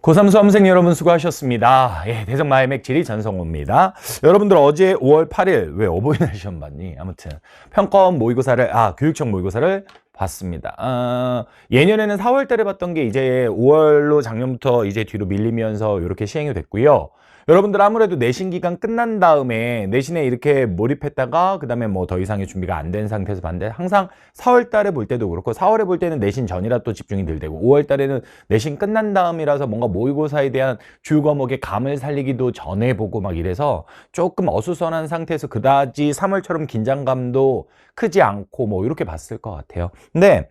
고3 수험생 여러분 수고하셨습니다. 예, 대성마의 맥지리 전성호입니다. 여러분들 어제 5월 8일 왜 어버이날 시험 봤니? 아무튼 평가원 모의고사를 교육청 모의고사를 봤습니다. 예년에는 4월 달에 봤던 게 이제 5월로 작년부터 이제 뒤로 밀리면서 이렇게 시행이 됐고요. 여러분들 아무래도 내신 기간 끝난 다음에 내신에 이렇게 몰입했다가 그 다음에 뭐 더 이상의 준비가 안 된 상태에서 봤는데 항상 4월 달에 볼 때도 그렇고 4월에 볼 때는 내신 전이라 또 집중이 덜 되고 5월 달에는 내신 끝난 다음이라서 뭔가 모의고사에 대한 주요 과목의 감을 살리기도 전에 보고 막 이래서 조금 어수선한 상태에서 그다지 3월처럼 긴장감도 크지 않고 뭐 이렇게 봤을 것 같아요. 근데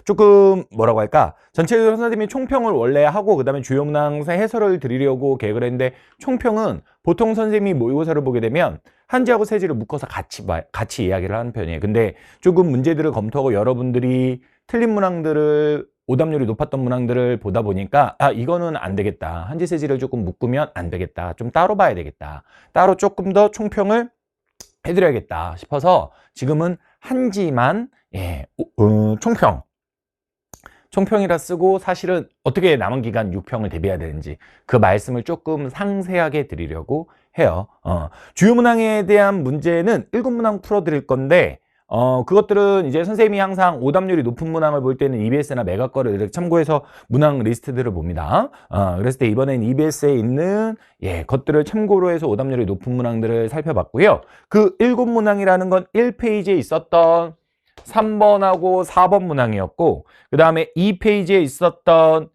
조금 뭐라고 할까? 전체적으로 선생님이 총평을 원래 하고 그 다음에 주요 문항 해설을 드리려고 계획을 했는데 총평은 보통 선생님이 모의고사를 보게 되면 한지하고 세지를 묶어서 같이 이야기를 하는 편이에요. 근데 조금 문제들을 검토하고 여러분들이 틀린 문항들을 오답률이 높았던 문항들을 보다 보니까 이거는 안 되겠다. 한지 세지를 조금 묶으면 안 되겠다. 좀 따로 봐야 되겠다. 따로 조금 더 총평을 해드려야겠다 싶어서 지금은 한지만 총평이라 쓰고 사실은 어떻게 남은 기간 6평을 대비해야 되는지 그 말씀을 조금 상세하게 드리려고 해요. 주요 문항에 대한 문제는 7문항 풀어드릴 건데 그것들은 이제 선생님이 항상 오답률이 높은 문항을 볼 때는 EBS나 메가 거를 이렇게 참고해서 문항 리스트들을 봅니다. 그랬을 때 이번엔 EBS에 있는 것들을 참고로 해서 오답률이 높은 문항들을 살펴봤고요. 그 7문항이라는 건 1페이지에 있었던 3번하고 4번 문항이었고 그 다음에 2페이지에 있었던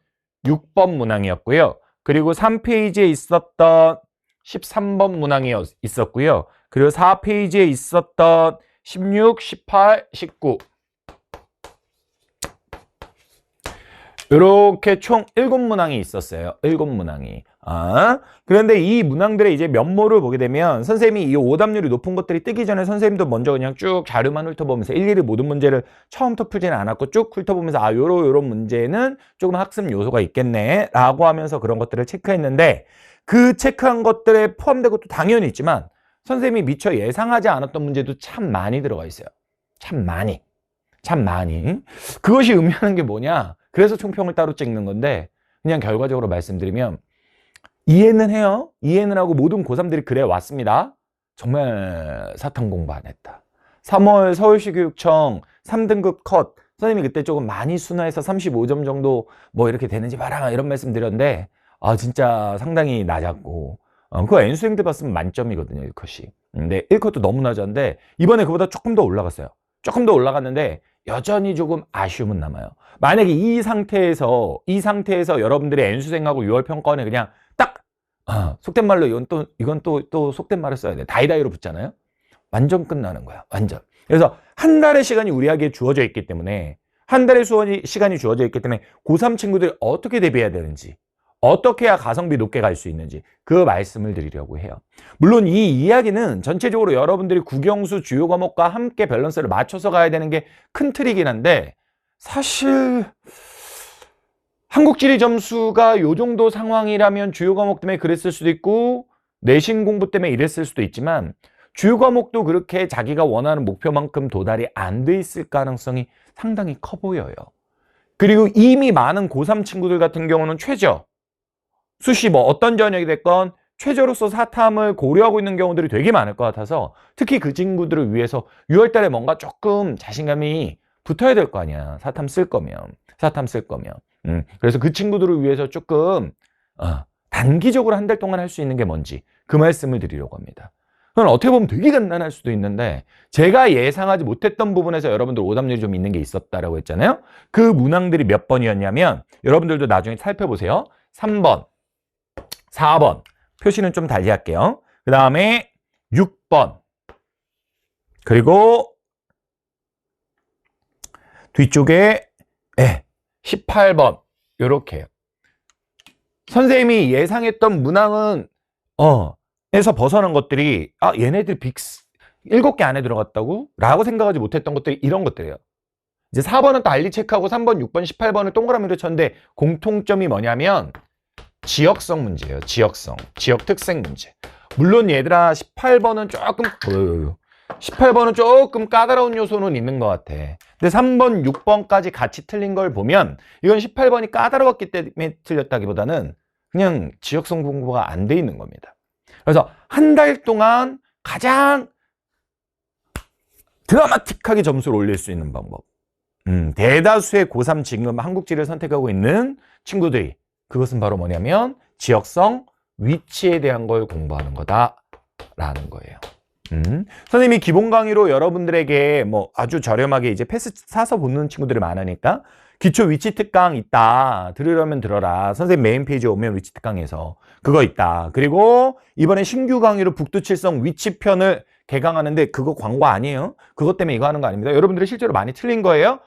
6번 문항이었고요. 그리고 3페이지에 있었던 13번 문항이 있었고요. 그리고 4페이지에 있었던 16, 18, 19 이렇게 총 7문항이 있었어요. 7문항이. 그런데 이 문항들의 이제 면모를 보게 되면 선생님이 이 오답률이 높은 것들이 뜨기 전에 선생님도 먼저 그냥 쭉 자료만 훑어보면서 일일이 모든 문제를 처음부터 풀지는 않았고 쭉 훑어보면서 요런 문제는 조금 학습 요소가 있겠네 라고 하면서 그런 것들을 체크했는데 그 체크한 것들에 포함되고 또 당연히 있지만 선생님이 미처 예상하지 않았던 문제도 참 많이 들어가 있어요. 참 많이. 그것이 의미하는 게 뭐냐? 그래서 총평을 따로 찍는 건데 그냥 결과적으로 말씀드리면 이해는 해요. 이해는 하고 모든 고3들이 그래 왔습니다. 정말 사탐 공부 안 했다. 3월 서울시 교육청 3등급 컷. 선생님이 그때 조금 많이 순화해서 35점 정도 뭐 이렇게 되는지 봐라 이런 말씀 드렸는데 진짜 상당히 낮았고 그거 N수행 때 봤으면 만점이거든요. 1컷이. 근데 1컷도 너무 낮았는데 이번에 그보다 조금 더 올라갔어요. 조금 더 올라갔는데 여전히 조금 아쉬움은 남아요. 만약에 이 상태에서 여러분들이 N수생하고 6월 평가원에 그냥 딱 속된 말로 이건 또 속된 말을 써야 돼. 다이다이로 붙잖아요. 완전 끝나는 거야. 완전. 그래서 한 달의 시간이 우리에게 주어져 있기 때문에 시간이 주어져 있기 때문에 고3 친구들이 어떻게 대비해야 되는지 어떻게 해야 가성비 높게 갈 수 있는지 그 말씀을 드리려고 해요. 물론 이 이야기는 전체적으로 여러분들이 국영수 주요 과목과 함께 밸런스를 맞춰서 가야 되는 게 큰 틀이긴 한데 사실 한국지리 점수가 요 정도 상황이라면 주요 과목 때문에 그랬을 수도 있고 내신 공부 때문에 이랬을 수도 있지만 주요 과목도 그렇게 자기가 원하는 목표만큼 도달이 안 돼 있을 가능성이 상당히 커 보여요. 그리고 이미 많은 고3 친구들 같은 경우는 최저 수시 어떤 전형이 됐건 최저로서 사탐을 고려하고 있는 경우들이 되게 많을 것 같아서 특히 그 친구들을 위해서 6월 달에 뭔가 조금 자신감이 붙어야 될 거 아니야. 사탐 쓸 거면. 그래서 그 친구들을 위해서 조금 단기적으로 한 달 동안 할 수 있는 게 뭔지 그 말씀을 드리려고 합니다. 그건 어떻게 보면 되게 간단할 수도 있는데 제가 예상하지 못했던 부분에서 여러분들 오답률이 좀 있는 게 있었다라고 했잖아요. 그 문항들이 몇 번이었냐면 여러분들도 나중에 살펴보세요. 3번, 4번 표시는 좀 달리 할게요. 그 다음에 6번 그리고 뒤쪽에 18번 요렇게요. 선생님이 예상했던 문항은 에서 벗어난 것들이 얘네들 빅스 7개 안에 들어갔다고? 라고 생각하지 못했던 것들이 이런 것들이에요. 이제 4번은 달리 체크하고 3번, 6번, 18번을 동그라미로 쳤는데 공통점이 뭐냐면 지역성 문제예요. 지역 특색 문제. 물론 얘들아 18번은 조금 18번은 조금 까다로운 요소는 있는 것 같아. 근데 3번, 6번까지 같이 틀린 걸 보면 이건 18번이 까다로웠기 때문에 틀렸다기보다는 그냥 지역성 공부가 안 돼 있는 겁니다. 그래서 한 달 동안 가장 드라마틱하게 점수를 올릴 수 있는 방법. 대다수의 고3 지금 한국지를 선택하고 있는 친구들이 그것은 바로 뭐냐면 지역성 위치에 대한 걸 공부하는 거다라는 거예요. 선생님이 기본 강의로 여러분들에게 뭐 아주 저렴하게 이제 패스 사서 보는 친구들이 많으니까 기초 위치 특강 있다. 들으려면 들어라. 선생님 메인 페이지에 오면 위치 특강에서 그거 있다. 그리고 이번에 신규 강의로 북두칠성 위치편을 개강하는데 그거 광고 아니에요. 그것 때문에 이거 하는 거 아닙니다. 여러분들이 실제로 많이 틀린 거예요.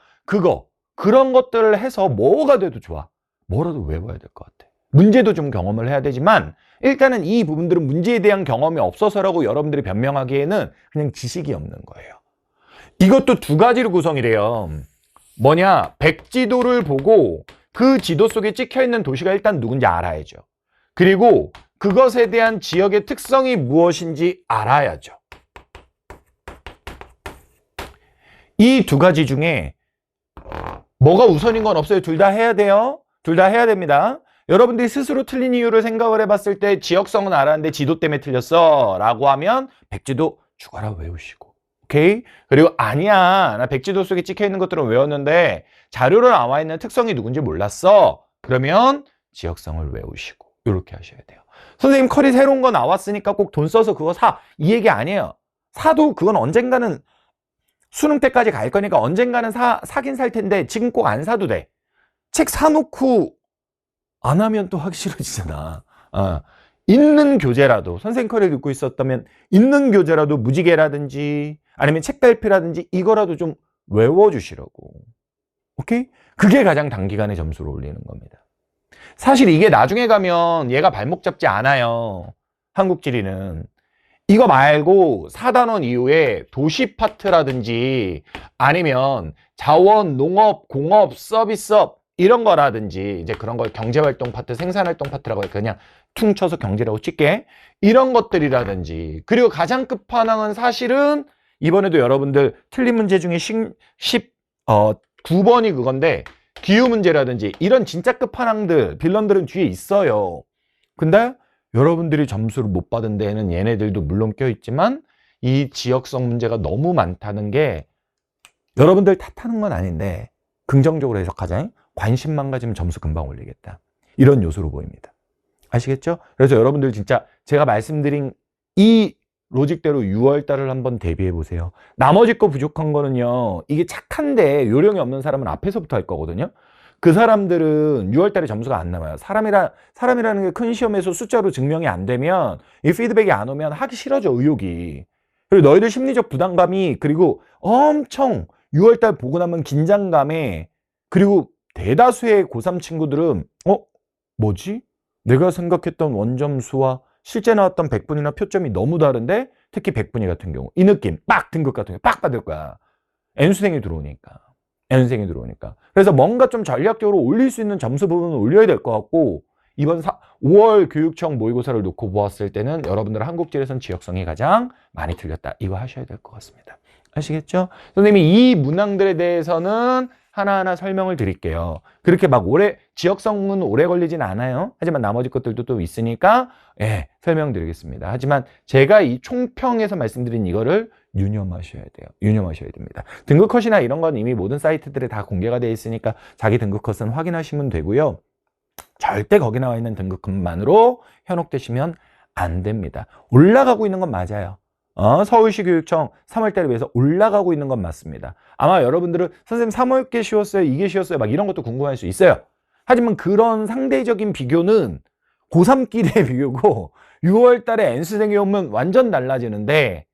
그런 것들을 해서 뭐가 돼도 좋아. 뭐라도 외워야 될 것 같아. 문제도 좀 경험을 해야 되지만 일단은 이 부분들은 문제에 대한 경험이 없어서라고 여러분들이 변명하기에는 그냥 지식이 없는 거예요. 이것도 두 가지로 구성이 돼요. 뭐냐? 백지도를 보고 그 지도 속에 찍혀있는 도시가 일단 누군지 알아야죠. 그리고 그것에 대한 지역의 특성이 무엇인지 알아야죠. 이 두 가지 중에 뭐가 우선인 건 없어요. 둘 다 해야 돼요. 둘 다 해야 됩니다. 여러분들이 스스로 틀린 이유를 생각을 해봤을 때 지역성은 알았는데 지도 때문에 틀렸어 라고 하면 백지도 죽어라 외우시고, 오케이? 그리고 아니야, 나 백지도 속에 찍혀있는 것들은 외웠는데 자료로 나와 있는 특성이 누군지 몰랐어. 그러면 지역성을 외우시고 이렇게 하셔야 돼요. 선생님 컬이 새로운 거 나왔으니까 꼭 돈 써서 그거 사, 이 얘기 아니에요. 사도 그건 언젠가는 수능 때까지 갈 거니까 언젠가는 사긴 살 텐데 지금 꼭 안 사도 돼. 책 사놓고 안 하면 또 하기 싫어지잖아. 있는 교재라도, 선생님 컬을 듣고 있었다면 있는 교재라도 무지개라든지 아니면 책갈피라든지 이거라도 좀 외워주시라고. 오케이? 그게 가장 단기간에 점수를 올리는 겁니다. 사실 이게 나중에 가면 얘가 발목 잡지 않아요. 한국지리는. 이거 말고 4단원 이후에 도시 파트라든지 아니면 자원, 농업, 공업, 서비스업 이런 거라든지 이제 그런 걸 경제활동 파트, 생산활동 파트라고 그냥 퉁쳐서 경제라고 칠게. 이런 것들이라든지 그리고 가장 끝판왕은 사실은 이번에도 여러분들 틀린 문제 중에 9번이 그건데 기후 문제라든지 이런 진짜 끝판왕들, 빌런들은 뒤에 있어요. 근데 여러분들이 점수를 못 받은 데에는 얘네들도 물론 껴있지만 이 지역성 문제가 너무 많다는 게 여러분들 탓하는 건 아닌데 긍정적으로 해석하자. 관심만 가지면 점수 금방 올리겠다. 이런 요소로 보입니다. 아시겠죠? 그래서 여러분들 진짜 제가 말씀드린 이 로직대로 6월달을 한번 대비해 보세요. 나머지 거 부족한 거는요. 이게 착한데 요령이 없는 사람은 앞에서부터 할 거거든요. 그 사람들은 6월달에 점수가 안 남아요. 사람이라는 게 큰 시험에서 숫자로 증명이 안 되면 이 피드백이 안 오면 하기 싫어져, 의욕이. 그리고 너희들 심리적 부담감이 그리고 엄청 6월달 보고 나면 긴장감에 그리고 대다수의 고3 친구들은 뭐지? 내가 생각했던 원점수와 실제 나왔던 100분이나 표점이 너무 다른데 특히 100분위 같은 경우 이 느낌 빡 등급 같은 거 빡 받을 거야. N수생이 들어오니까. 그래서 뭔가 좀 전략적으로 올릴 수 있는 점수 부분을 올려야 될 것 같고 이번 5월 교육청 모의고사를 놓고 보았을 때는 여러분들 한국지에선 지역성이 가장 많이 틀렸다. 이거 하셔야 될 것 같습니다. 아시겠죠? 선생님이 이 문항들에 대해서는 하나하나 설명을 드릴게요. 그렇게 막 지역성은 오래 걸리진 않아요. 하지만 나머지 것들도 또 있으니까 설명드리겠습니다. 하지만 제가 이 총평에서 말씀드린 이거를 유념하셔야 돼요. 유념하셔야 됩니다. 등급 컷이나 이런 건 이미 모든 사이트들에 다 공개가 되어 있으니까 자기 등급 컷은 확인하시면 되고요. 절대 거기 나와 있는 등급 컷만으로 현혹되시면 안 됩니다. 올라가고 있는 건 맞아요. 서울시 교육청 3월달에 비해서 올라가고 있는 건 맞습니다. 아마 여러분들은 선생님 3월께 쉬웠어요, 이게 쉬웠어요 막 이런 것도 궁금할 수 있어요. 하지만 그런 상대적인 비교는 고3끼리의 비교고 6월달에 N수생이 오면 완전 달라지는데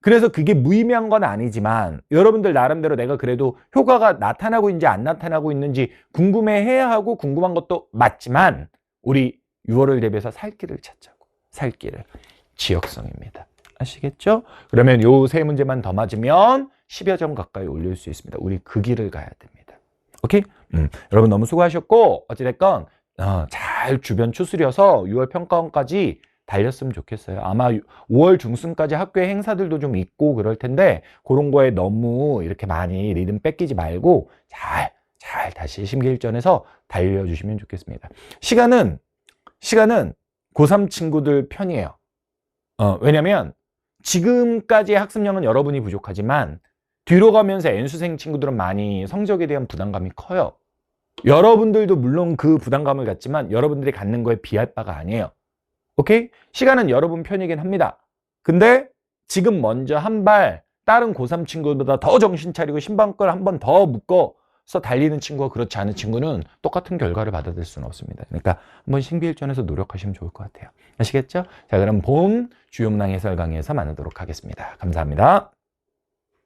그래서 그게 무의미한 건 아니지만 여러분들 나름대로 내가 그래도 효과가 나타나고 있는지 안 나타나고 있는지 궁금해해야 하고 궁금한 것도 맞지만 우리 6월을 대비해서 살 길을 찾자고. 살 길을. 지역성입니다. 아시겠죠? 그러면 요 세 문제만 더 맞으면 10여 점 가까이 올릴 수 있습니다. 우리 그 길을 가야 됩니다. 오케이? 여러분 너무 수고하셨고 어찌됐건 잘 주변 추스려서 6월 평가원까지 달렸으면 좋겠어요. 아마 5월 중순까지 학교에 행사들도 좀 있고 그럴 텐데 그런 거에 너무 이렇게 많이 리듬 뺏기지 말고 잘 다시 심기일전해서 달려주시면 좋겠습니다. 시간은 고3 친구들 편이에요. 왜냐면 지금까지의 학습량은 여러분이 부족하지만 뒤로 가면서 N수생 친구들은 많이 성적에 대한 부담감이 커요. 여러분들도 물론 그 부담감을 갖지만 여러분들이 갖는 거에 비할 바가 아니에요. 오케이? 시간은 여러분 편이긴 합니다. 근데 지금 먼저 한 발 다른 고3 친구보다 더 정신 차리고 신방끈 한 번 더 묶어서 달리는 친구와 그렇지 않은 친구는 똑같은 결과를 받아들일 수는 없습니다. 그러니까 한번 신비일전에서 노력하시면 좋을 것 같아요. 아시겠죠? 자, 그럼 본 주요 문항 해설 강의에서 만나도록 하겠습니다. 감사합니다.